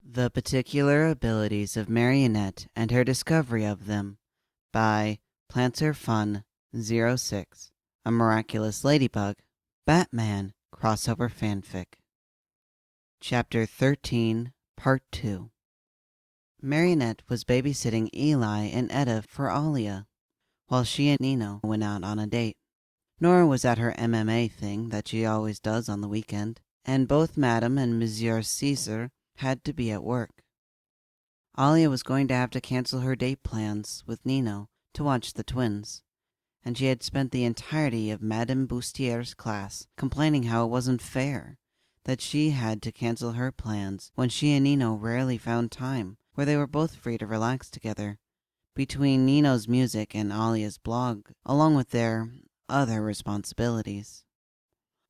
The Particular Abilities of Marinette and Her Discovery of Them by Planter Fun 06, a Miraculous Ladybug, Batman crossover fanfic. Chapter 13, Part 2. Marinette was babysitting Eli and Etta for Alia, while she and Nino went out on a date. Nora was at her MMA thing that she always does on the weekend, and both Madame and Monsieur Caesar had to be at work. Alia was going to have to cancel her date plans with Nino to watch the twins, and she had spent the entirety of Madame Boustier's class complaining how it wasn't fair that she had to cancel her plans when she and Nino rarely found time where they were both free to relax together, between Nino's music and Alia's blog, along with their other responsibilities.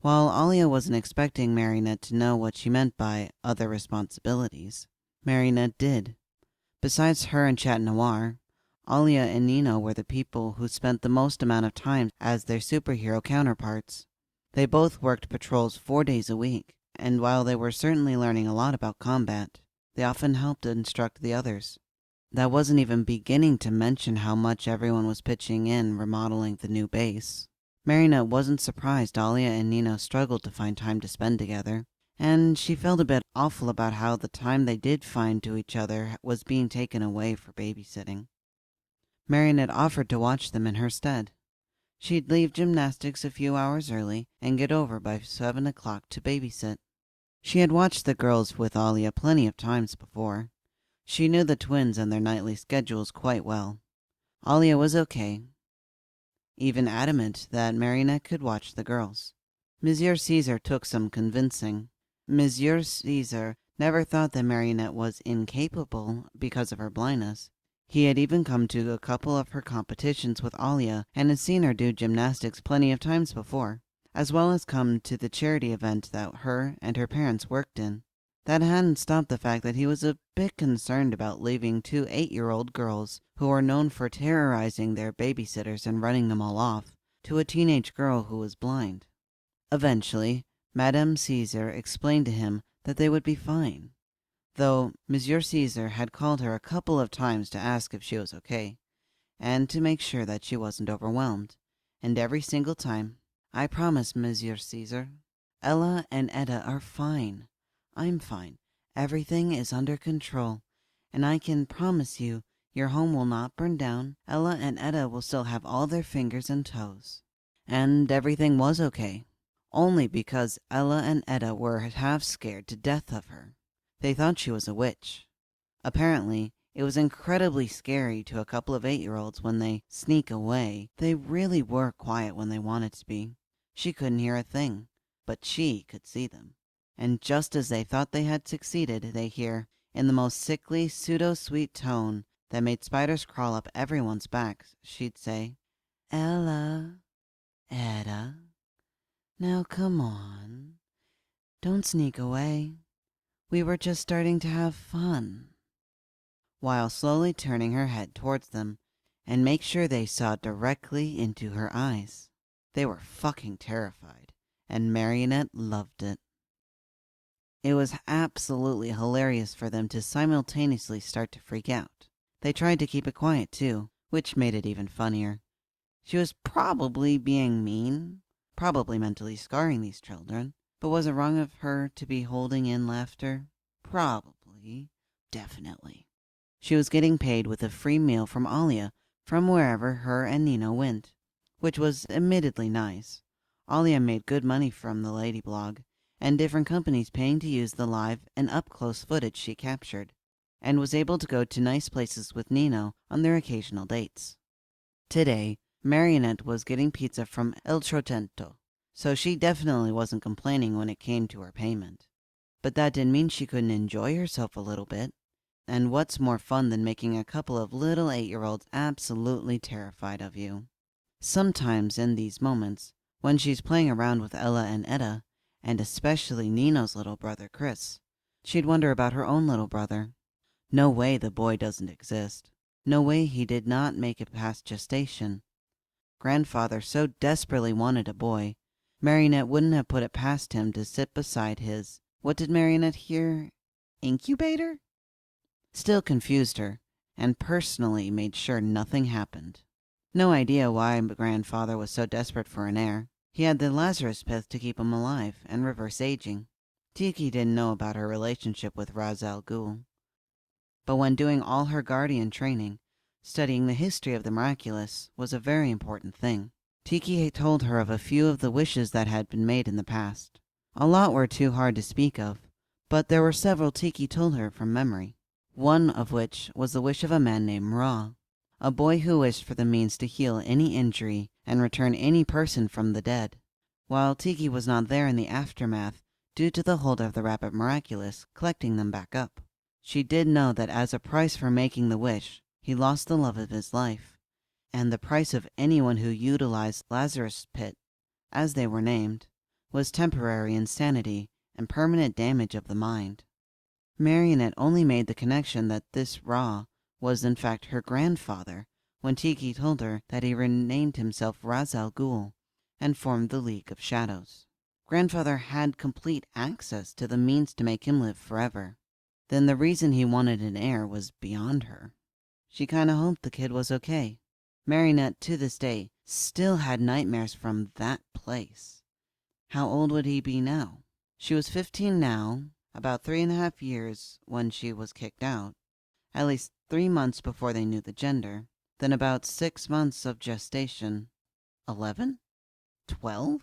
While Alia wasn't expecting Marinette to know what she meant by other responsibilities, Marinette did. Besides her and Chat Noir, Alia and Nino were the people who spent the most amount of time as their superhero counterparts. They both worked patrols 4 days a week, and while they were certainly learning a lot about combat, they often helped instruct the others. That wasn't even beginning to mention how much everyone was pitching in remodeling the new base. Marinette wasn't surprised Alia and Nino struggled to find time to spend together, and she felt a bit awful about how the time they did find to each other was being taken away for babysitting. Marinette offered to watch them in her stead. She'd leave gymnastics a few hours early and get over by 7 o'clock to babysit. She had watched the girls with Alia plenty of times before. She knew the twins and their nightly schedules quite well. Alia was okay, even adamant that Marinette could watch the girls. Monsieur Caesar took some convincing. Monsieur Caesar never thought that Marinette was incapable because of her blindness. He had even come to a couple of her competitions with Alia and had seen her do gymnastics plenty of times before, as well as come to the charity event that her and her parents worked in. That hadn't stopped the fact that he was a bit concerned about leaving 2 8-year-old girls who were known for terrorizing their babysitters and running them all off to a teenage girl who was blind. Eventually, Madame Caesar explained to him that they would be fine, though Monsieur Caesar had called her a couple of times to ask if she was okay, and to make sure that she wasn't overwhelmed, and every single time, "I promise, Monsieur Caesar. Ella and Etta are fine. I'm fine. Everything is under control, and I can promise you your home will not burn down. Ella and Etta will still have all their fingers and toes." And everything was okay, only because Ella and Etta were half scared to death of her. They thought she was a witch. Apparently, it was incredibly scary to a couple of 8-year-olds when they sneak away. They really were quiet when they wanted to be. She couldn't hear a thing, but she could see them. And just as they thought they had succeeded, they hear, in the most sickly, pseudo-sweet tone that made spiders crawl up everyone's backs, she'd say, "Ella, Etta, now come on. Don't sneak away. We were just starting to have fun," while slowly turning her head towards them and make sure they saw directly into her eyes. They were fucking terrified, and Marinette loved it. It was absolutely hilarious for them to simultaneously start to freak out. They tried to keep it quiet too, which made it even funnier. She was probably being mean, probably mentally scarring these children, but was it wrong of her to be holding in laughter? Probably. Definitely. She was getting paid with a free meal from Alia from wherever her and Nino went, which was admittedly nice. Alia made good money from the lady blog, and different companies paying to use the live and up-close footage she captured, and was able to go to nice places with Nino on their occasional dates. Today, Marinette was getting pizza from Il Trotento, so she definitely wasn't complaining when it came to her payment. But that didn't mean she couldn't enjoy herself a little bit. And what's more fun than making a couple of little 8-year-olds absolutely terrified of you? Sometimes in these moments, when she's playing around with Ella and Etta, and especially Nino's little brother Chris, she'd wonder about her own little brother. No way the boy doesn't exist. No way he did not make it past gestation. Grandfather so desperately wanted a boy, Marinette wouldn't have put it past him to sit beside his, what did Marinette hear? Incubator? still confused her, and personally made sure nothing happened. No idea why grandfather was so desperate for an heir. He had the Lazarus pit to keep him alive and reverse aging. Tiki didn't know about her relationship with Ra's al Ghul, but when doing all her guardian training, studying the history of the miraculous was a very important thing. Tiki had told her of a few of the wishes that had been made in the past. A lot were too hard to speak of, but there were several Tiki told her from memory. One of which was the wish of a man named Ra, a boy who wished for the means to heal any injury and return any person from the dead. While Tiki was not there in the aftermath due to the hold of the rabbit miraculous collecting them back up, she did know that as a price for making the wish, he lost the love of his life, and the price of anyone who utilized Lazarus Pit, as they were named, was temporary insanity and permanent damage of the mind. Marinette only made the connection that this Ra was in fact her grandfather when Tiki told her that he renamed himself Ra's al Ghul and formed the League of Shadows. Grandfather had complete access to the means to make him live forever. Then the reason he wanted an heir was beyond her. She kinda hoped the kid was okay. Marinette, to this day, still had nightmares from that place. How old would he be now? She was 15 now, about 3.5 years when she was kicked out, at least 3 months before they knew the gender, then about 6 months of gestation. 11? 12?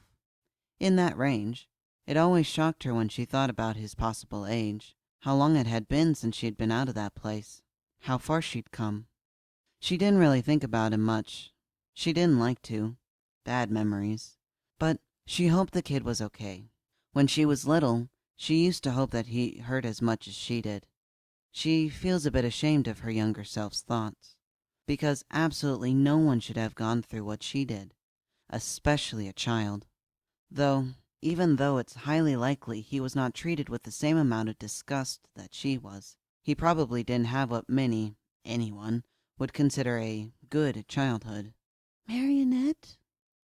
In that range. It always shocked her when she thought about his possible age, how long it had been since she'd been out of that place, how far she'd come. She didn't really think about him much. She didn't like to. Bad memories. But she hoped the kid was okay. When she was little, she used to hope that he hurt as much as she did. She feels a bit ashamed of her younger self's thoughts, because absolutely no one should have gone through what she did, especially a child. Though, even though it's highly likely he was not treated with the same amount of disgust that she was, he probably didn't have what anyone, would consider a good childhood. "Marinette?"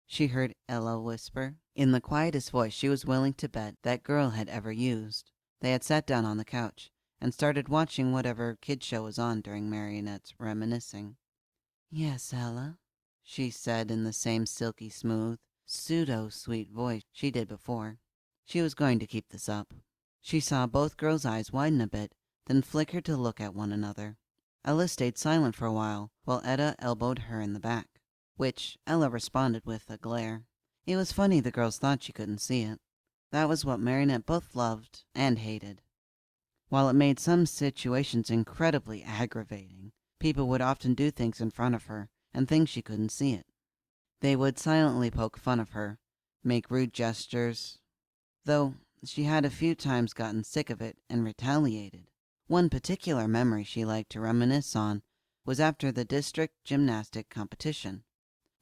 she heard Ella whisper, in the quietest voice she was willing to bet that girl had ever used. They had sat down on the couch and started watching whatever kid show was on during Marinette's reminiscing. "Yes, Ella," she said in the same silky smooth, pseudo-sweet voice she did before. She was going to keep this up. She saw both girls' eyes widen a bit, then flicker to look at one another. Ella stayed silent for a while Etta elbowed her in the back, which Ella responded with a glare. It was funny the girls thought she couldn't see it. That was what Marinette both loved and hated. While it made some situations incredibly aggravating, people would often do things in front of her and think she couldn't see it. They would silently poke fun of her, make rude gestures, though she had a few times gotten sick of it and retaliated. One particular memory she liked to reminisce on was after the district gymnastic competition.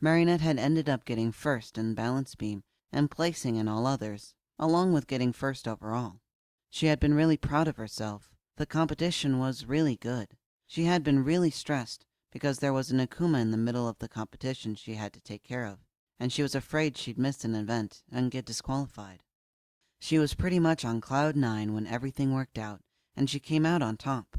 Marinette had ended up getting first in balance beam and placing in all others, along with getting first overall. She had been really proud of herself. The competition was really good. She had been really stressed because there was an Akuma in the middle of the competition she had to take care of, and she was afraid she'd miss an event and get disqualified. She was pretty much on cloud 9 when everything worked out, and she came out on top,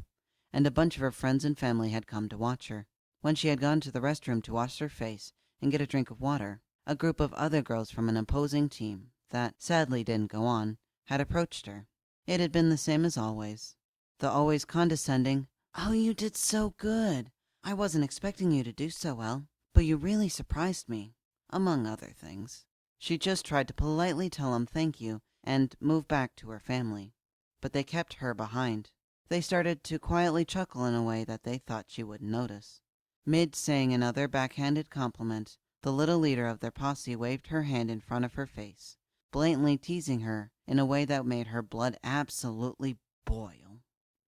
and a bunch of her friends and family had come to watch her. When she had gone to the restroom to wash her face and get a drink of water, a group of other girls from an opposing team, that sadly didn't go on, had approached her. It had been the same as always. The always condescending, "Oh, you did so good. I wasn't expecting you to do so well, but you really surprised me," among other things. She just tried to politely tell them thank you and move back to her family, but they kept her behind. They started to quietly chuckle in a way that they thought she wouldn't notice. Mid saying another backhanded compliment, the little leader of their posse waved her hand in front of her face, blatantly teasing her in a way that made her blood absolutely boil.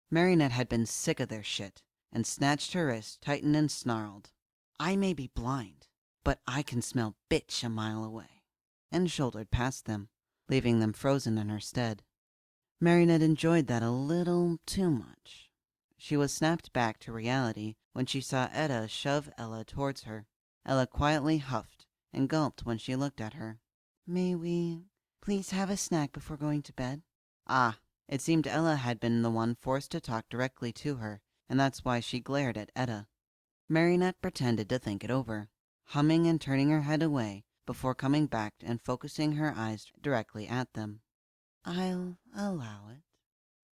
Marinette had been sick of their shit, and snatched her wrist, tightened and snarled, "I may be blind, but I can smell bitch a mile away," and shouldered past them, leaving them frozen in her stead. Marinette enjoyed that a little too much. She was snapped back to reality when she saw Etta shove Ella towards her. Ella quietly huffed and gulped when she looked at her. "May we please have a snack before going to bed?" Ah, it seemed Ella had been the one forced to talk directly to her, and that's why she glared at Etta. Marinette pretended to think it over, humming and turning her head away before coming back and focusing her eyes directly at them. "I'll allow it,"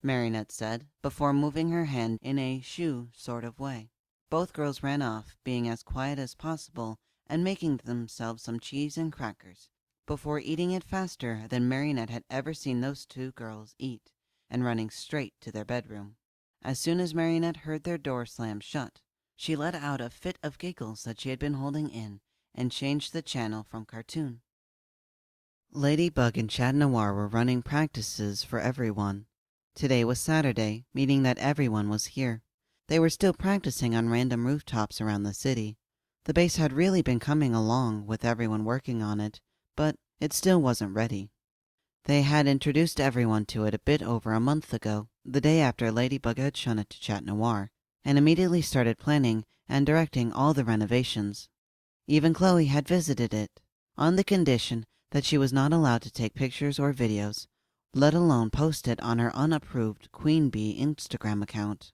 Marinette said, before moving her hand in a shoo sort of way. Both girls ran off, being as quiet as possible and making themselves some cheese and crackers, before eating it faster than Marinette had ever seen those two girls eat, and running straight to their bedroom. As soon as Marinette heard their door slam shut, she let out a fit of giggles that she had been holding in and changed the channel from cartoon. Ladybug and Chat Noir were running practices for everyone. Today was Saturday, meaning that everyone was here. They were still practicing on random rooftops around the city. The base had really been coming along with everyone working on it, but it still wasn't ready. They had introduced everyone to it a bit over a month ago, the day after Ladybug had shown it to Chat Noir, and immediately started planning and directing all the renovations. Even Chloe had visited it, on the condition that she was not allowed to take pictures or videos, let alone post it on her unapproved Queen Bee Instagram account.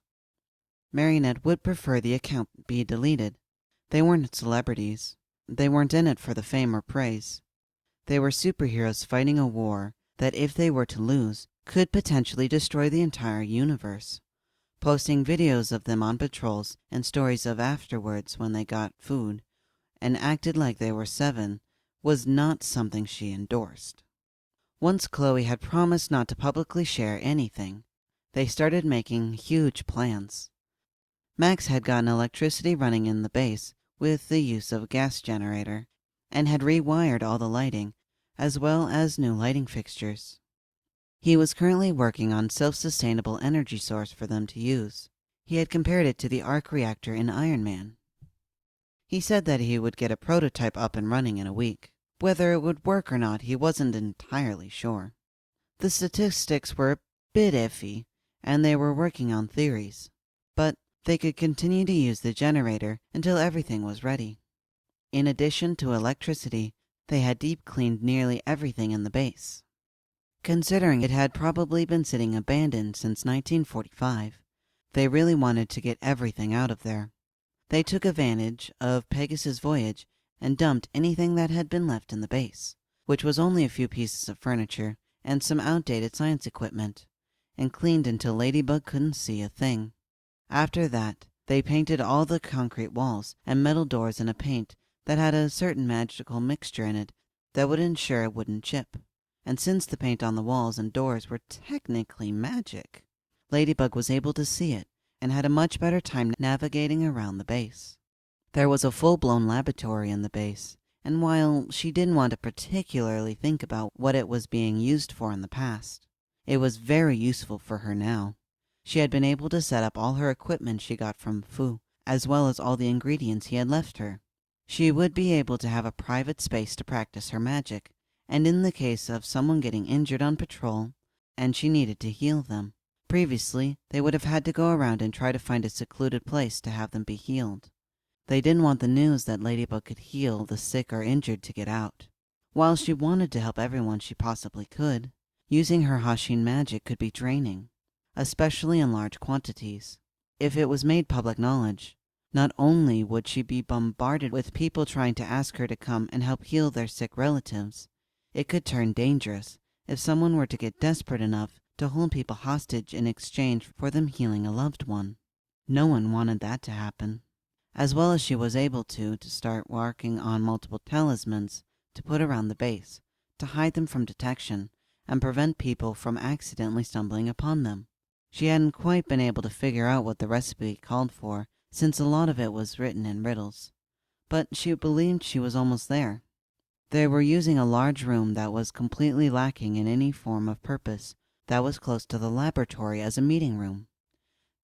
Marinette would prefer the account be deleted. They weren't celebrities. They weren't in it for the fame or praise. They were superheroes fighting a war that, if they were to lose, could potentially destroy the entire universe. Posting videos of them on patrols and stories of afterwards when they got food and acted like they were 7 was not something she endorsed. Once Chloe had promised not to publicly share anything, they started making huge plans. Max had gotten electricity running in the base with the use of a gas generator, and had rewired all the lighting, as well as new lighting fixtures. He was currently working on a self-sustainable energy source for them to use. He had compared it to the arc reactor in Iron Man. He said that he would get a prototype up and running in a week. Whether it would work or not, he wasn't entirely sure. The statistics were a bit iffy, and they were working on theories, but they could continue to use the generator until everything was ready. In addition to electricity, they had deep cleaned nearly everything in the base. Considering it had probably been sitting abandoned since 1945, they really wanted to get everything out of there. They took advantage of Pegasus' voyage and dumped anything that had been left in the base, which was only a few pieces of furniture and some outdated science equipment, and cleaned until Ladybug couldn't see a thing. After that, they painted all the concrete walls and metal doors in a paint that had a certain magical mixture in it that would ensure it wouldn't chip. And since the paint on the walls and doors were technically magic, Ladybug was able to see it and had a much better time navigating around the base. There was a full-blown laboratory in the base, and while she didn't want to particularly think about what it was being used for in the past, it was very useful for her now. She had been able to set up all her equipment she got from Fu, as well as all the ingredients he had left her. She would be able to have a private space to practice her magic, and in the case of someone getting injured on patrol, and she needed to heal them. Previously, they would have had to go around and try to find a secluded place to have them be healed. They didn't want the news that Ladybug could heal the sick or injured to get out. While she wanted to help everyone she possibly could, using her Hashin magic could be draining, especially in large quantities. If it was made public knowledge, not only would she be bombarded with people trying to ask her to come and help heal their sick relatives, it could turn dangerous if someone were to get desperate enough to hold people hostage in exchange for them healing a loved one. No one wanted that to happen. As well as she was able to start working on multiple talismans to put around the base, to hide them from detection, and prevent people from accidentally stumbling upon them. She hadn't quite been able to figure out what the recipe called for, since a lot of it was written in riddles, but she believed she was almost there. They were using a large room that was completely lacking in any form of purpose that was close to the laboratory as a meeting room.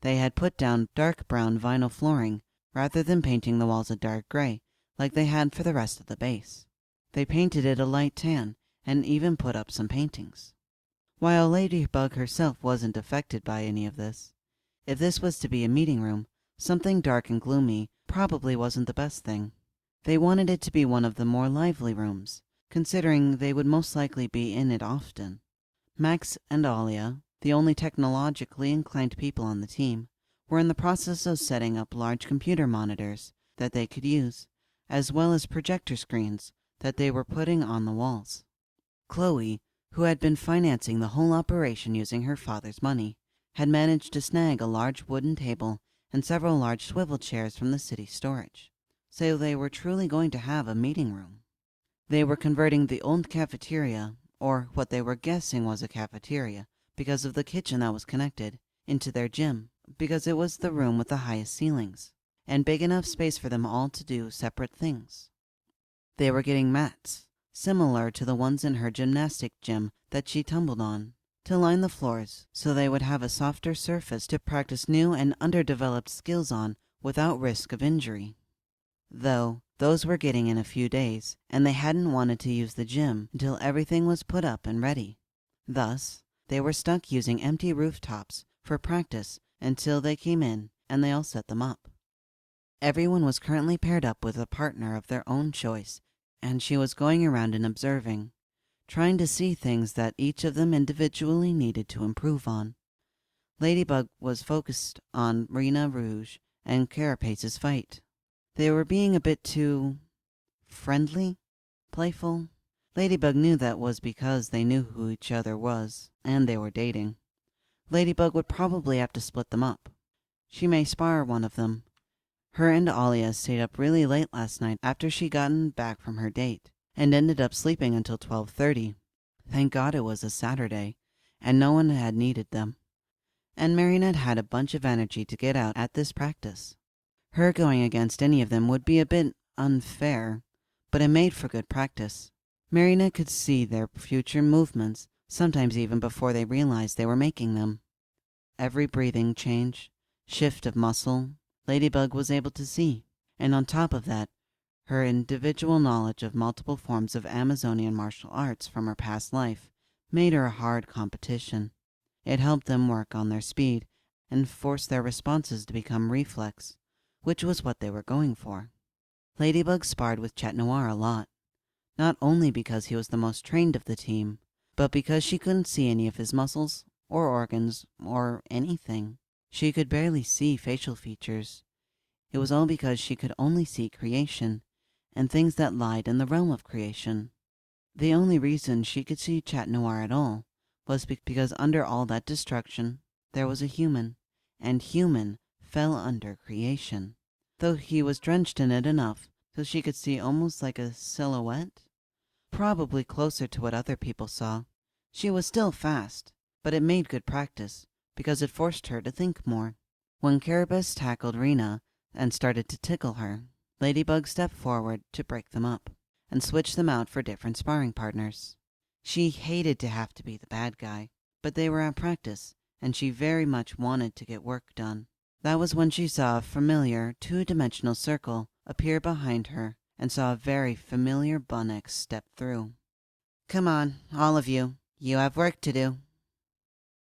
They had put down dark brown vinyl flooring rather than painting the walls a dark gray like they had for the rest of the base. They painted it a light tan and even put up some paintings. While Ladybug herself wasn't affected by any of this, if this was to be a meeting room, something dark and gloomy probably wasn't the best thing. They wanted it to be one of the more lively rooms, considering they would most likely be in it often. Max and Alia, the only technologically inclined people on the team, were in the process of setting up large computer monitors that they could use, as well as projector screens that they were putting on the walls. Chloe, who had been financing the whole operation using her father's money, had managed to snag a large wooden table and several large swivel chairs from the city storage. So they were truly going to have a meeting room. They were converting the old cafeteria, or what they were guessing was a cafeteria, because of the kitchen that was connected, into their gym, because it was the room with the highest ceilings, and big enough space for them all to do separate things. They were getting mats, similar to the ones in her gymnastic gym that she tumbled on, to line the floors so they would have a softer surface to practice new and underdeveloped skills on without risk of injury. Though those were getting in a few days, and they hadn't wanted to use the gym until everything was put up and ready. Thus, they were stuck using empty rooftops for practice until they came in and they all set them up. Everyone was currently paired up with a partner of their own choice, and she was going around and observing, trying to see things that each of them individually needed to improve on. Ladybug was focused on Rena Rouge and Carapace's fight. They were being a bit too friendly, playful. Ladybug knew that was because they knew who each other was, and they were dating. Ladybug would probably have to split them up. She may spar one of them. Her and Alia stayed up really late last night after she'd gotten back from her date, and ended up sleeping until 12:30. Thank God it was a Saturday, and no one had needed them. And Marinette had a bunch of energy to get out at this practice. Her going against any of them would be a bit unfair, but it made for good practice. Marinette could see their future movements, sometimes even before they realized they were making them. Every breathing change, shift of muscle, Ladybug was able to see, and on top of that, her individual knowledge of multiple forms of Amazonian martial arts from her past life made her a hard competition. It helped them work on their speed and force their responses to become reflex, which was what they were going for. Ladybug sparred with Chat Noir a lot, not only because he was the most trained of the team, but because she couldn't see any of his muscles, or organs, or anything. She could barely see facial features. It was all because she could only see creation, and things that lied in the realm of creation. The only reason she could see Chat Noir at all was because under all that destruction there was a human, and human fell under creation, though he was drenched in it enough so she could see almost like a silhouette, probably closer to what other people saw. She was still fast, but it made good practice, because it forced her to think more. When Carapace tackled Rena and started to tickle her, Ladybug stepped forward to break them up, and switch them out for different sparring partners. She hated to have to be the bad guy, but they were at practice, and she very much wanted to get work done. That was when she saw a familiar two-dimensional circle appear behind her, and saw a very familiar Bunnex step through. "Come on, all of you. You have work to do."